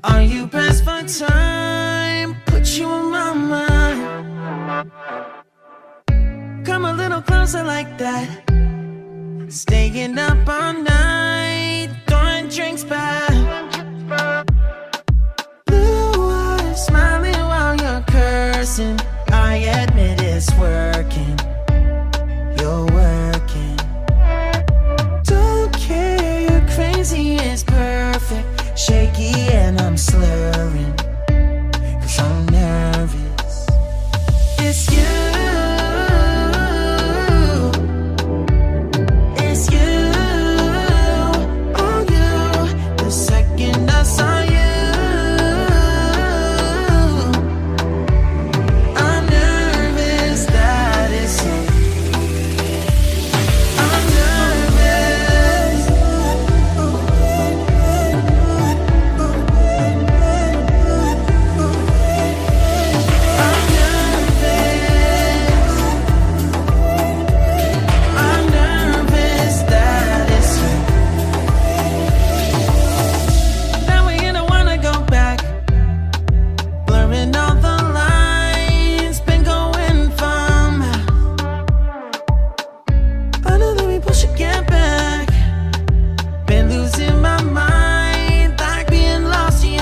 Are you pressed for time? Put you in my mind. Come a little closer like that. Staying up all night, throwing drinks back. Blue eyes smiling while you're cursing. I admit it's working. You're working. Don't care, you're crazy, it's perfect. Shaky and I'm slurring, 'cause I'm nervous. It's you. It's you. Oh, you. The second I saw you, I'm nervous that it's you. I'm nervous. I'm nervous that it's you. Now we don't wanna go back. Blurring all the lines, been going from. I know that we both should get back. Been losing my mind, like being lost in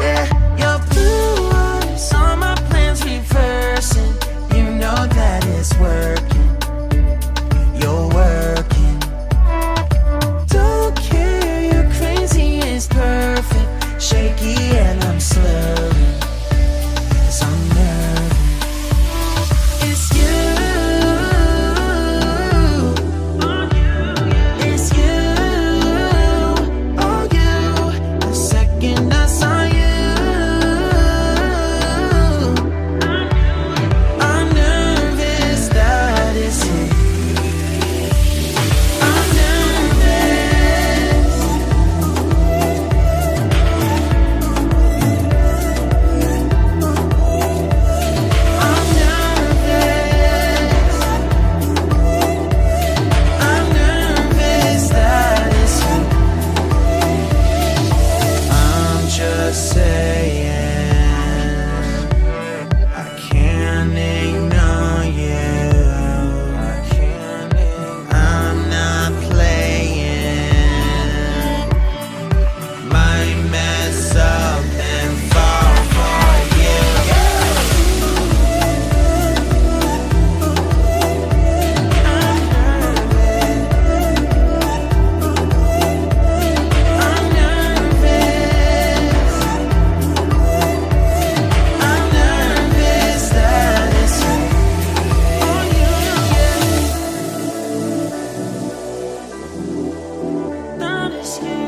yeah, your blue eyes, all my plans reversing. You know that it's working. You're working. Don't care, you're crazy, it's perfect. Shaky and I'm slurring, 'cause I'm nervous. It's you. It's you. Oh, you. The second I saw you, I'm nervous that it's you. I'm nervous. I'm nervous. I'm nervous that it's you. I'm just saying, I can't ignore you. I'm not playing. Might mess up and fall for you. I'm nervous. I'm nervous that it's you. Oh, you, that it's you.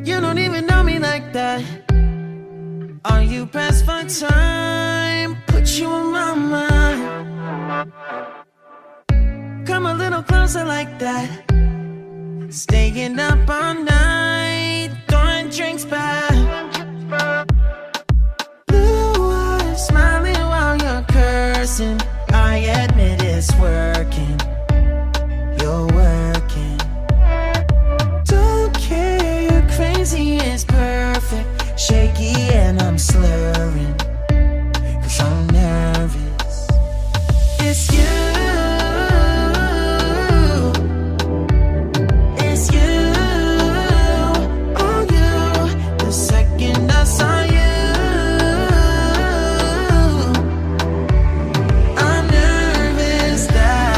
You don't even know me like that. Are you pressed for time? Put you in my mind. Come a little closer like that. Staying up all night, throwing drinks back. Blue eyes smiling while you're cursing. I admit it's working. You're working. Don't care, you're crazy, it's perfect. Shaky and I'm slurring, 'cause I'm nervous. It's you. It's you. Oh, you. The second I saw you, I'm nervous that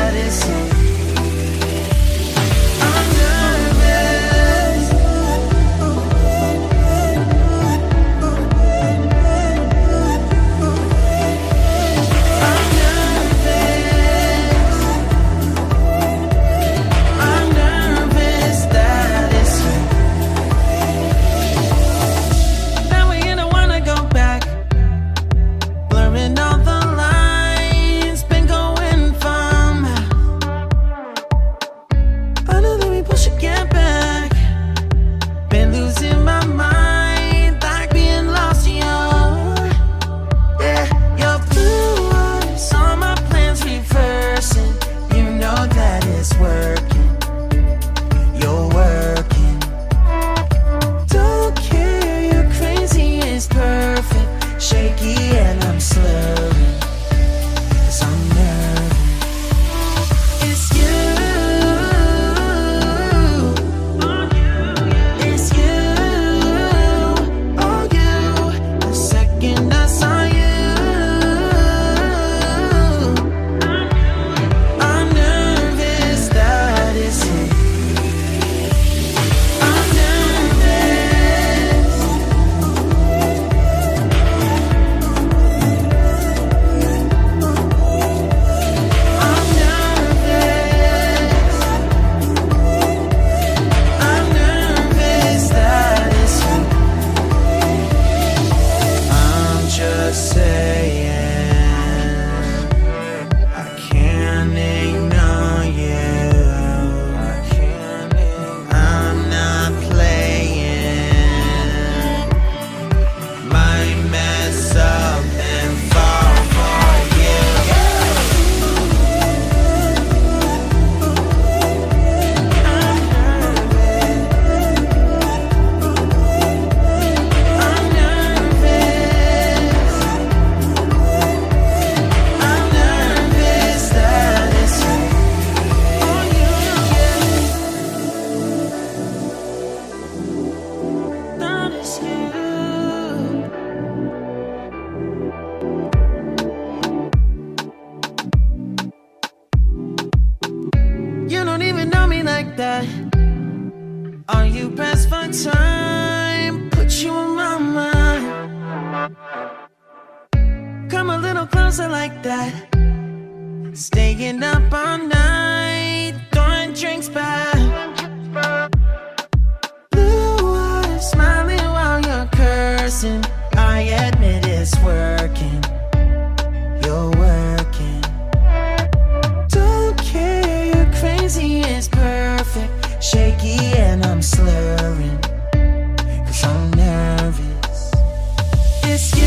Are you pressed for time? Put you on my mind. Come a little closer like that. Staying up all night, throwing drinks back. Blue eyes smiling while you're cursing. I admit it's working. You're working. Don't care, you're crazy, it's perfect. Shaky and I'm slurring, 'cause I'm nervous. It's you.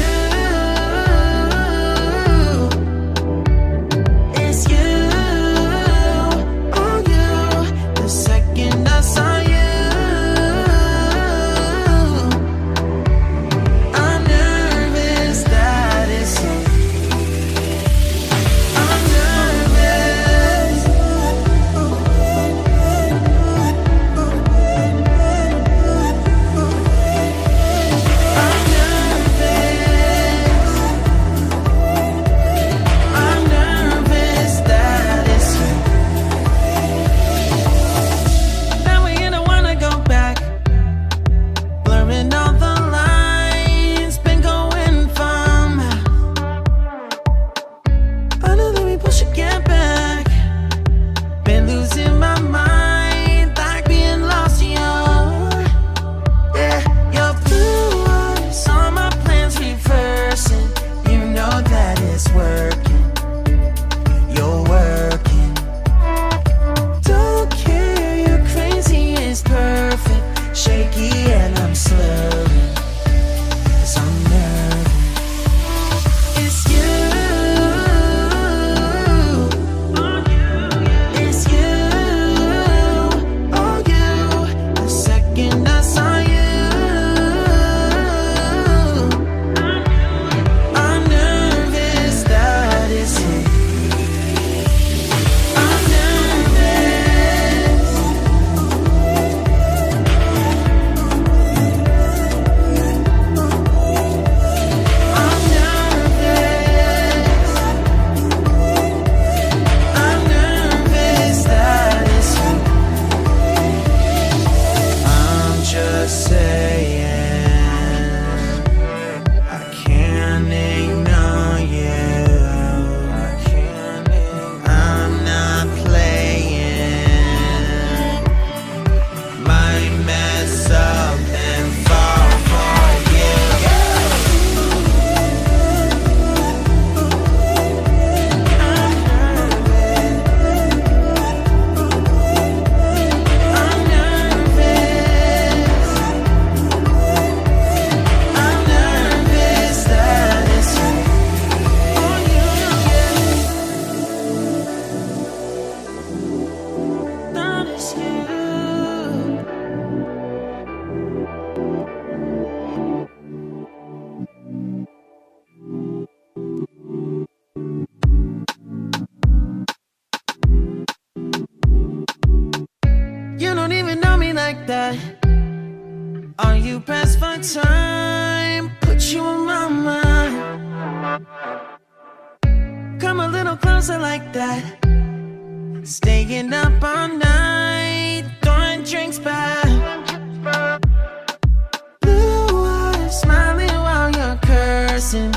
That. Are you pressed for time? Put you on my mind. Come a little closer like that. Staying up all night, throwing drinks back. Blue eyes smiling while you're cursing.